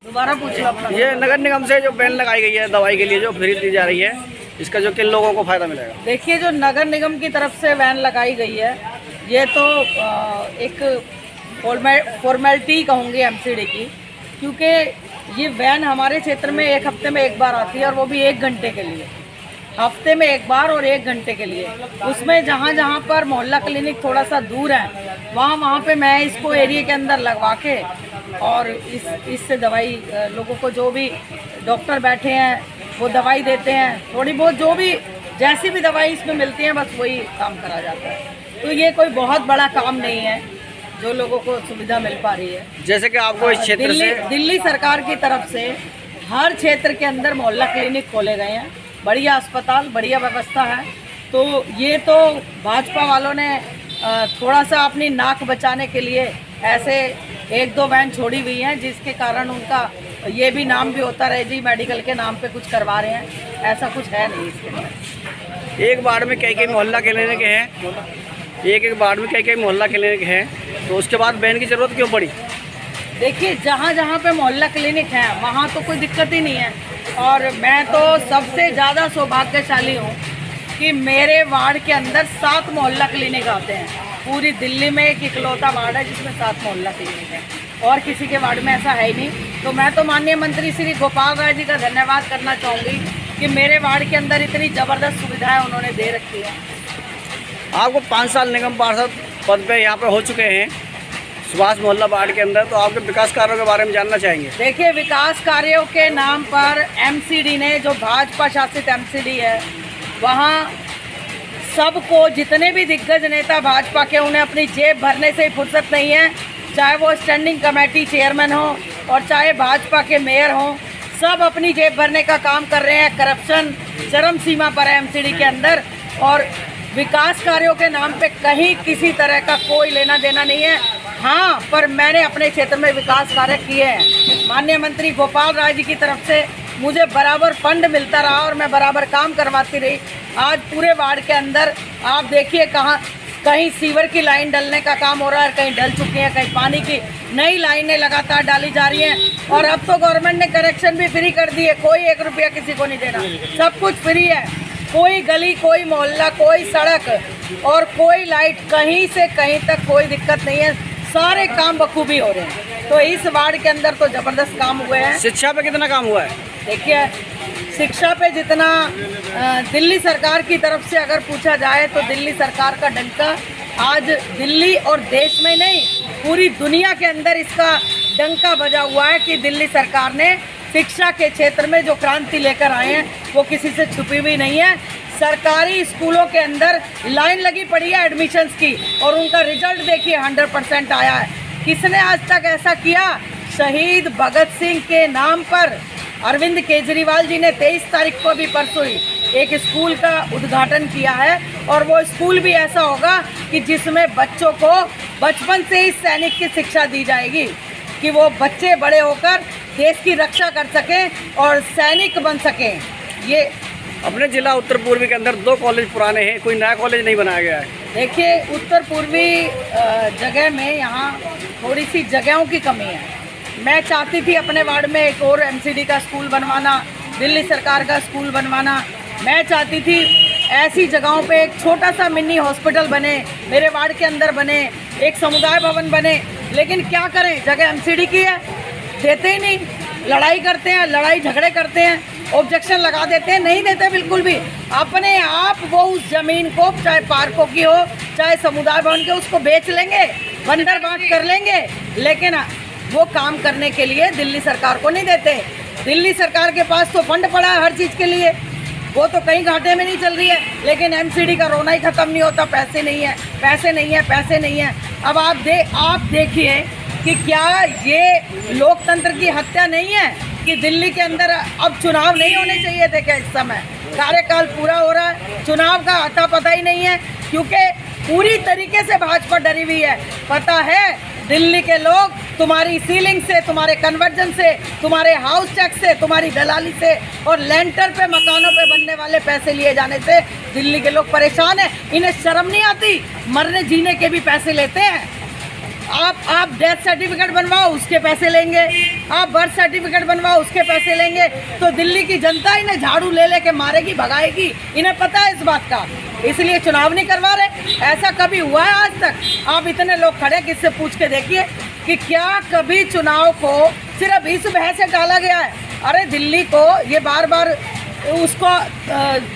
दोबारा पूछ लो अपना। ये नगर निगम से जो बैन लगाई गई है दवाई के लिए जो फ्री दी जा रही है, इसका जो किन लोगों को फायदा मिलेगा? देखिए, जो नगर निगम की तरफ से वैन लगाई गई है, ये तो एक फॉर्मेलिटी कहूँगी एमसीडी की, क्योंकि ये वैन हमारे क्षेत्र में एक हफ्ते में एक बार आती है, और वो भी 1 घंटे के लिए। हफ्ते में एक बार और 1 घंटे के लिए। उसमें जहाँ जहाँ पर मोहल्ला क्लिनिक थोड़ा सा दूर है, वहाँ पे मैं इसको एरिया के अंदर लगवा के और इससे दवाई लोगों को, जो भी डॉक्टर बैठे हैं वो दवाई देते हैं, थोड़ी बहुत जो भी जैसी भी दवाई इसमें मिलती है, बस वही काम करा जाता है। तो ये कोई बहुत बड़ा काम नहीं है, जो लोगों को सुविधा मिल पा रही है। जैसे कि आपको इस क्षेत्र से दिल्ली सरकार की तरफ से हर क्षेत्र के अंदर मोहल्ला क्लिनिक खोले गए हैं, बढ़िया अस्पताल, बढ़िया व्यवस्था है। तो ये तो भाजपा वालों ने थोड़ा सा अपनी नाक बचाने के लिए ऐसे 1-2 वैन छोड़ी हुई हैं, जिसके कारण उनका ये भी नाम भी होता रहे जी मेडिकल के नाम पे कुछ करवा रहे हैं। ऐसा कुछ है नहीं इसके अंदर। एक वार्ड में कई मोहल्ला क्लिनिक हैं, एक वार्ड में कई मोहल्ला क्लिनिक हैं, तो उसके बाद बैन की ज़रूरत क्यों पड़ी? देखिए, जहाँ जहाँ पे मोहल्ला क्लिनिक है वहाँ तो कोई दिक्कत ही नहीं है, और मैं तो सबसे ज़्यादा सौभाग्यशाली हूँ कि मेरे वार्ड के अंदर 7 मोहल्ला क्लिनिक आते हैं। पूरी दिल्ली में एक इकलौता वार्ड है जिसमें 7 मोहल्ला क्लिनिक है, और किसी के वार्ड में ऐसा है ही नहीं। तो मैं तो माननीय मंत्री श्री गोपाल राय जी का धन्यवाद करना चाहूँगी कि मेरे वार्ड के अंदर इतनी ज़बरदस्त सुविधाएँ उन्होंने दे रखी है। आपको 5 साल निगम पार्षद पद पे यहाँ पे हो चुके हैं सुभाष मोहल्ला वार्ड के अंदर, तो आपके विकास कार्यों के बारे में जानना चाहेंगे। देखिए, विकास कार्यों के नाम पर एमसीडी ने, जो भाजपा शासित एमसीडी है, वहाँ सबको, जितने भी दिग्गज नेता भाजपा के, उन्हें अपनी जेब भरने से ही फुर्सत नहीं है। चाहे वो स्टैंडिंग कमेटी चेयरमैन हो और चाहे भाजपा के मेयर हों, सब अपनी जेब भरने का काम कर रहे हैं। करप्शन चरम सीमा पर है एमसीडी के अंदर, और विकास कार्यों के नाम पे कहीं किसी तरह का कोई लेना देना नहीं है। हाँ, पर मैंने अपने क्षेत्र में विकास कार्य किए हैं। माननीय मंत्री गोपाल राय जी की तरफ से मुझे बराबर फंड मिलता रहा और मैं बराबर काम करवाती रही। आज पूरे वार्ड के अंदर आप देखिए, कहीं सीवर की लाइन डलने का काम हो रहा है, कहीं डल चुकी है, कहीं पानी की नई लाइनें लगातार डाली जा रही हैं। और अब तो गवर्नमेंट ने कनेक्शन भी फ्री कर दिए, कोई 1 रुपया किसी को नहीं देना, सब कुछ फ्री है। कोई गली, कोई मोहल्ला, कोई सड़क और कोई लाइट, कहीं से कहीं तक कोई दिक्कत नहीं है। सारे काम बखूबी हो रहे हैं। तो इस वार्ड के अंदर तो ज़बरदस्त काम हुए हैं। शिक्षा पे कितना काम हुआ है? देखिए, शिक्षा पे जितना दिल्ली सरकार की तरफ से अगर पूछा जाए, तो दिल्ली सरकार का डंका आज दिल्ली और देश में नहीं, पूरी दुनिया के अंदर इसका डंका बजा हुआ है कि दिल्ली सरकार ने शिक्षा के क्षेत्र में जो क्रांति लेकर आए हैं, वो किसी से छुपी हुई नहीं है। सरकारी स्कूलों के अंदर लाइन लगी पड़ी है एडमिशन्स की, और उनका रिजल्ट देखिए 100% आया है। किसने आज तक ऐसा किया? शहीद भगत सिंह के नाम पर अरविंद केजरीवाल जी ने 23 तारीख को भी परसों ही एक स्कूल का उद्घाटन किया है, और वो स्कूल भी ऐसा होगा कि जिसमें बच्चों को बचपन से ही सैनिक की शिक्षा दी जाएगी, कि वो बच्चे बड़े होकर देश की रक्षा कर सकें और सैनिक बन सकें। ये अपने जिला उत्तर पूर्वी के अंदर 2 कॉलेज पुराने हैं, कोई नया कॉलेज नहीं बनाया गया है। देखिए, उत्तर पूर्वी जगह में यहाँ थोड़ी सी जगहों की कमी है। मैं चाहती थी अपने वार्ड में एक और एमसीडी का स्कूल बनवाना, दिल्ली सरकार का स्कूल बनवाना। मैं चाहती थी ऐसी जगहों पे एक छोटा सा मिनी हॉस्पिटल बने, मेरे वार्ड के अंदर बने, एक समुदाय भवन बने। लेकिन क्या करें, जगह एमसीडी की है, देते ही नहीं। लड़ाई करते हैं, लड़ाई झगड़े करते हैं, ऑब्जेक्शन लगा देते हैं, नहीं देते बिल्कुल भी। अपने आप वो उस ज़मीन को, चाहे पार्कों की हो, चाहे समुदाय भवन के, उसको बेच लेंगे, बंदर बांट कर लेंगे, लेकिन वो काम करने के लिए दिल्ली सरकार को नहीं देते। दिल्ली सरकार के पास तो फंड पड़ा है हर चीज़ के लिए, वो तो कहीं घाटे में नहीं चल रही है, लेकिन एमसीडी का रोना ही ख़त्म नहीं होता। पैसे नहीं है, पैसे नहीं है, पैसे नहीं है। अब आप देखिए कि क्या ये लोकतंत्र की हत्या नहीं है कि दिल्ली के अंदर अब चुनाव नहीं होने चाहिए थे क्या? इस समय कार्यकाल पूरा हो रहा है, चुनाव का अता पता ही नहीं है। क्योंकि पूरी तरीके से भाजपा डरी हुई है। पता है दिल्ली के लोग तुम्हारी सीलिंग से, तुम्हारे कन्वर्जन से, तुम्हारे हाउस टैक्स से, तुम्हारी दलाली से और लेंटर पे, मकानों पे बनने वाले पैसे लिए जाने से दिल्ली के लोग परेशान हैं। इन्हें शर्म नहीं आती? मरने जीने के भी पैसे लेते हैं। आप डेथ सर्टिफिकेट बनवाओ उसके पैसे लेंगे, आप बर्थ सर्टिफिकेट बनवाओ उसके पैसे लेंगे। तो दिल्ली की जनता इन्हें झाड़ू ले लेके मारेगी, भगाएगी। इन्हें पता है इस बात का, इसलिए चुनाव नहीं करवा रहे। ऐसा कभी हुआ है आज तक? आप इतने लोग खड़े, किससे पूछ के देखिए कि क्या कभी चुनाव को सिर्फ इस बहस से टाला गया है? अरे दिल्ली को ये बार बार उसको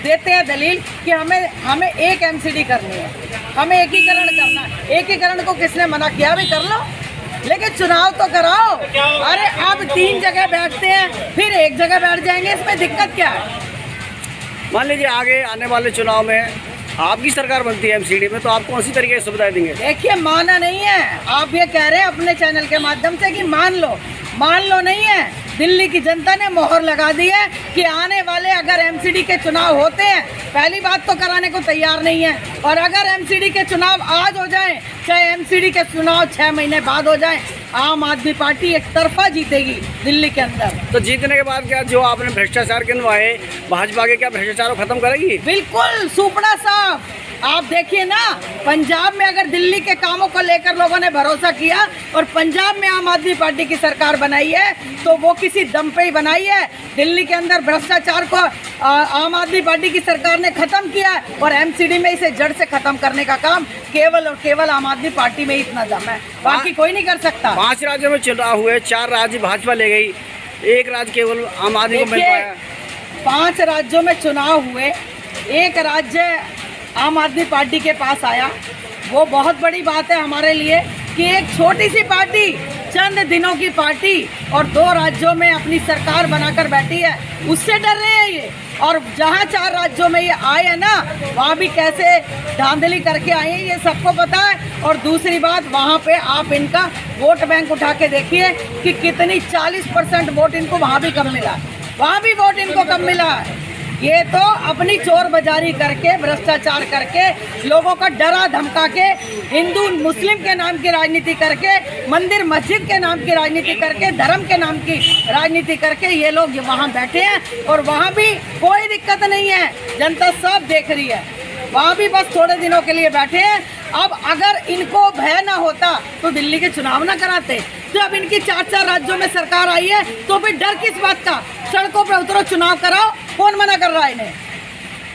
देते हैं दलील कि हमें एक एमसीडी करनी है, हमें एकीकरण करना है। एकीकरण को किसने मना किया? भी कर लो, लेकिन चुनाव तो कराओ। अरे अब 3 जगह बैठते हैं, फिर एक जगह बैठ जाएंगे, इसमें दिक्कत क्या है? मान लीजिए आगे आने वाले चुनाव में आपकी सरकार बनती है एमसीडी में, तो आप कौन सी तरीके की सुविधाएं देंगे? देखिए, माना नहीं है। आप ये कह रहे हैं अपने चैनल के माध्यम से कि मान लो नहीं है। दिल्ली की जनता ने मोहर लगा दी है कि आने वाले अगर एमसीडी के चुनाव होते हैं, पहली बात तो कराने को तैयार नहीं है। और अगर एमसीडी के चुनाव आज हो जाएं, चाहे एमसीडी के चुनाव 6 महीने बाद हो जाएं, आम आदमी पार्टी एक तरफा जीतेगी दिल्ली के अंदर। तो जीतने के बाद क्या जो आपने भ्रष्टाचार गिनवाए, भाजपा के क्या भ्रष्टाचार को खत्म करेगी? बिल्कुल सुपड़ा साहब। आप देखिए ना, पंजाब में अगर दिल्ली के कामों को लेकर लोगों ने भरोसा किया और पंजाब में आम आदमी पार्टी की सरकार बनाई है, तो वो किसी दम पे ही बनाई है। दिल्ली के अंदर भ्रष्टाचार को आम आदमी पार्टी की सरकार ने खत्म किया और एमसीडी में इसे जड़ से खत्म करने का काम केवल और केवल आम आदमी पार्टी में ही इतना दम है, बाकी कोई नहीं कर सकता। 5 राज्यों में चुनाव हुए, 4 राज्य भाजपा ले गई, 1 राज्य केवल आम आदमी को मिल पाया। 5 राज्यों में चुनाव हुए, 1 राज्य आम आदमी पार्टी के पास आया। वो बहुत बड़ी बात है हमारे लिए कि एक छोटी सी पार्टी, चंद दिनों की पार्टी और 2 राज्यों में अपनी सरकार बनाकर बैठी है, उससे डर रहे हैं ये। और जहाँ 4 राज्यों में ये आए हैं ना, वहाँ भी कैसे धांधली करके आए हैं ये सबको पता है। और दूसरी बात, वहाँ पे आप इनका वोट बैंक उठा के देखिए कि कितनी 40% वोट इनको वहाँ भी कम मिला, वहाँ भी वोट इनको कम मिला है। ये तो अपनी चोर बाजारी करके, भ्रष्टाचार करके, लोगों का डरा धमका के, हिंदू मुस्लिम के नाम की राजनीति करके, मंदिर मस्जिद के नाम की राजनीति करके, धर्म के नाम की राजनीति करके ये लोग वहाँ बैठे हैं। और वहाँ भी कोई दिक्कत नहीं है, जनता सब देख रही है। वहाँ भी बस थोड़े दिनों के लिए बैठे हैं। अब अगर इनको भय ना होता तो दिल्ली के चुनाव ना कराते। तो अब इनकी 4 राज्यों में सरकार आई है, तो फिर डर किस बात का? सड़कों पे उतरो, चुनाव कराओ। कौन मना कर रहा है इन्हें?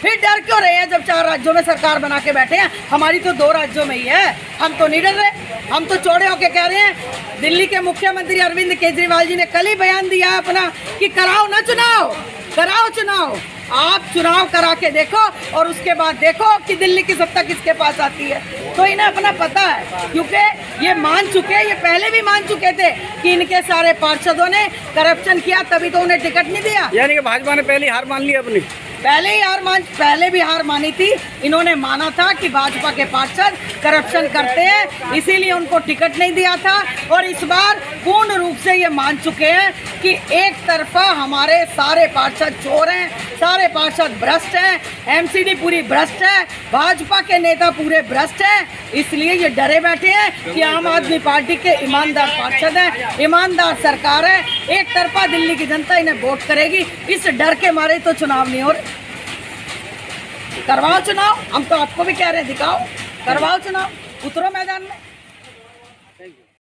फिर डर क्यों रहे हैं जब 4 राज्यों में सरकार बना के बैठे हैं? हमारी तो 2 राज्यों में ही है, हम तो नहीं डर रहे। हम तो चौड़े होके कह रहे हैं। दिल्ली के मुख्यमंत्री अरविंद केजरीवाल जी ने कल ही बयान दिया अपना कि कराओ ना चुनाव, कराओ चुनाव। आप चुनाव करा के देखो और उसके बाद देखो कि दिल्ली की सत्ता किसके पास आती है। तो इन्हें अपना पता है, क्योंकि ये मान चुके हैं, ये पहले भी मान चुके थे कि इनके सारे पार्षदों ने करप्शन किया, तभी तो उन्हें टिकट नहीं दिया। यानी कि भाजपा ने पहले हार मान ली अपनी। पहले भी हार मानी थी। इन्होंने माना था कि भाजपा के पार्षद करप्शन करते हैं, इसीलिए उनको टिकट नहीं दिया था। और इस बार पूर्ण रूप से ये मान चुके हैं कि एक तरफा हमारे सारे पार्षद चोर हैं, सारे पार्षद भ्रष्ट हैं, एमसीडी पूरी भ्रष्ट है, भाजपा के नेता पूरे भ्रष्ट हैं। इसलिए ये डरे बैठे हैं कि आम आदमी पार्टी के ईमानदार पार्षद हैं, ईमानदार सरकार है, एक तरफा दिल्ली की जनता इन्हें वोट करेगी। इस डर के मारे तो चुनाव नहीं हो रहे। करवाओ चुनाव, हम तो आपको भी कह रहे हैं, दिखाओ, करवाओ चुनाव, उतरो मैदान में।